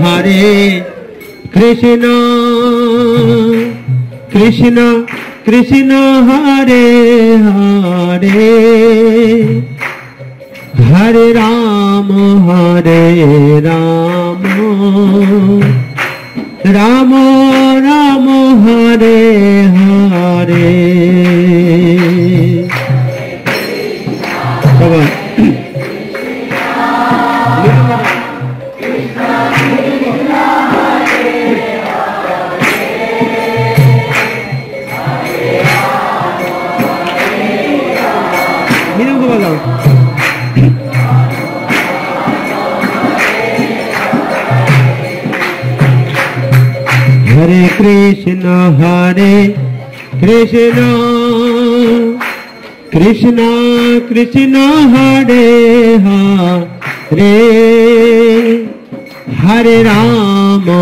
Hare Krishna Krishna Krishna Hare Hare Hare Rama Rama Rama Hare Hare. Come on. Hare Krishna Krishna Krishna Hare Hare Hare Rama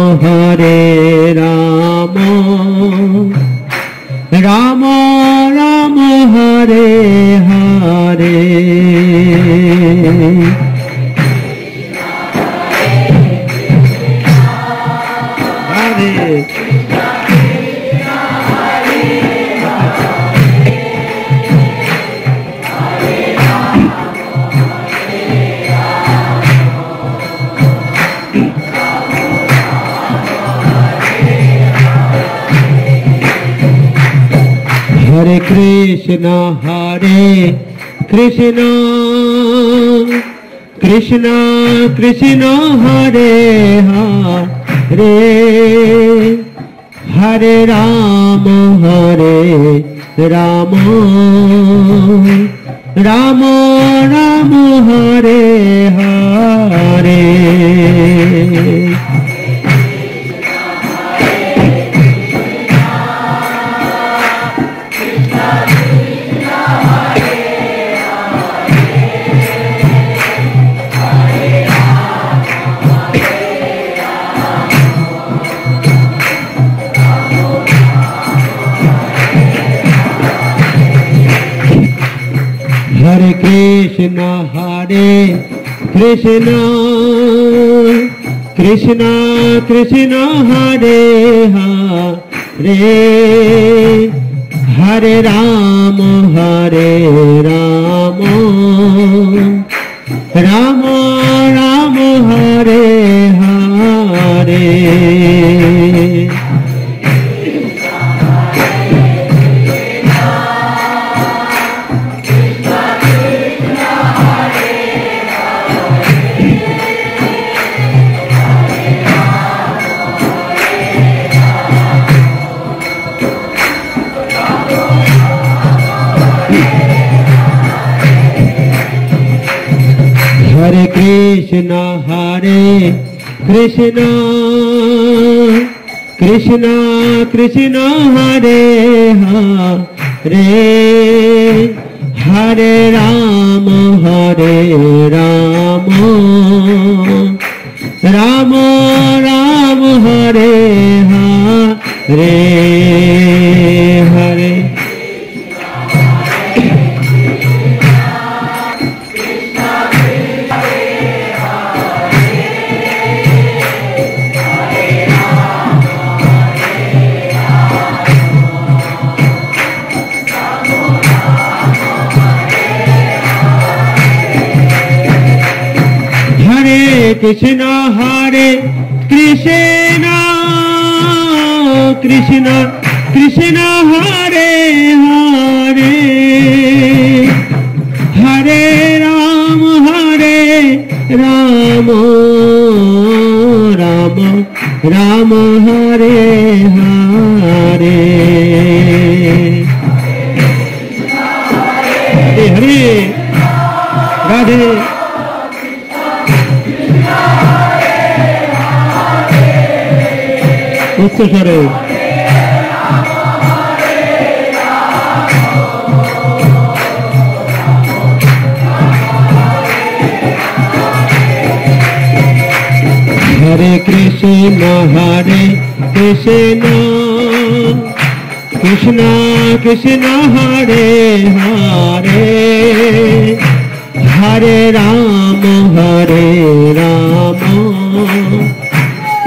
Rama Rama Hare Hare. Hare Krishna Krishna Krishna Hare Hare Hare Rama Rama Rama Hare Hare. Hare Krishna Krishna Krishna Hare Hare Hare Rama Rama Rama Hare Hare. Hare Krishna Krishna Krishna Hare Hare Hare Rama Rama Rama Hare Hare Hare. Krishna Krishna Krishna Hare Hare Hare Rama Rama Rama Hare Hare. Hare Hare Radhe. উচ্চ স্বরে Hare Krishna Krishna Krishna Hare Hare Hare Rama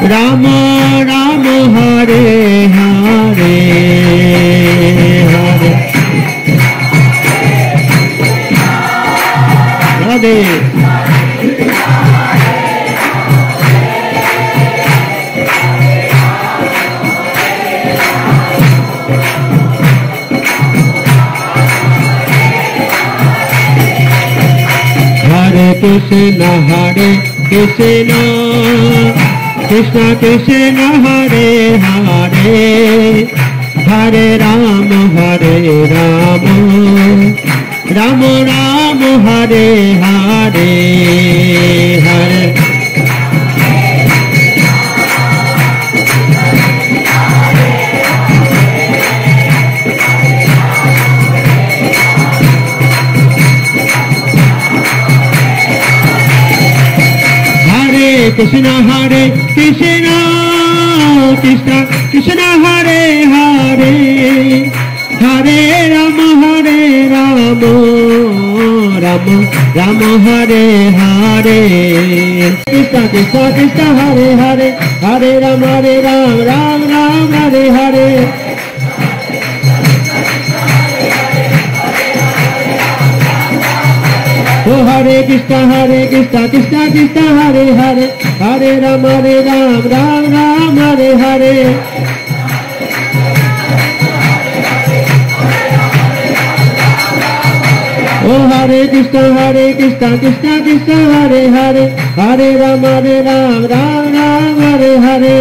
Ram Ram Hare Hare Hare Radhe Hare Krishna Krishna Krishna Hare Hare Hare Ram Ram Ram Hare Hare Hare Krishna Krishna Krishna Hare Hare Hare Ram Ram Ram Hare Hare Krishna Krishna Krishna Hare Hare Hare Ram Ram Ram Hare Hare Oh Hare Krishna Krishna Krishna Hare Hare Hare Ram Ram Ram Hare Hare Oh Hare Krishna Krishna Krishna Hare Hare Hare Ram Ram Ram Hare Hare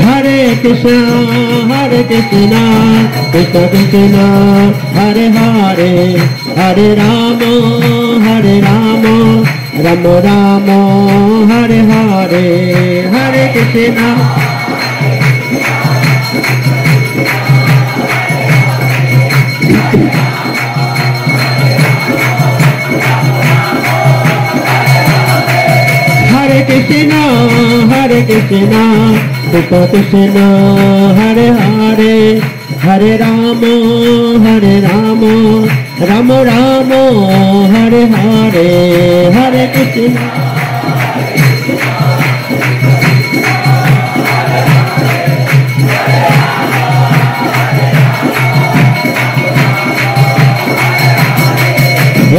Hare Krishna Krishna Krishna Hare Hare Hare Rama Rama Rama Hare Hare Hare Krishna Hare Krishna Krishna Krishna Hare Hare Hare Rama Rama Rama Hare Hare Hare Krishna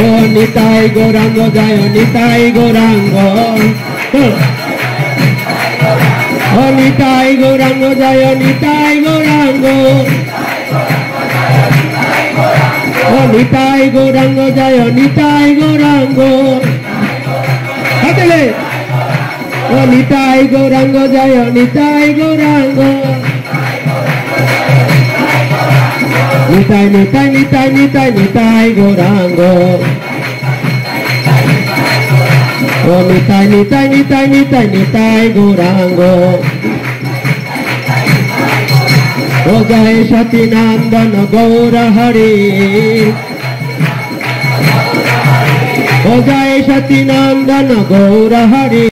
Oh Nitai Gauranga Jaya Nitai Gauranga Oh Nitai Gauranga Jaya Nitai Gauranga Oh Nitai Gauranga Jaya Nitai Gauranga Hatele Oh Nitai Gauranga Jaya Nitai Gauranga Nitai Gauranga Oh Nitai Gauranga Oh Jai Satinandana Gaura Hari Oh Jai Satinandana Gaura Hari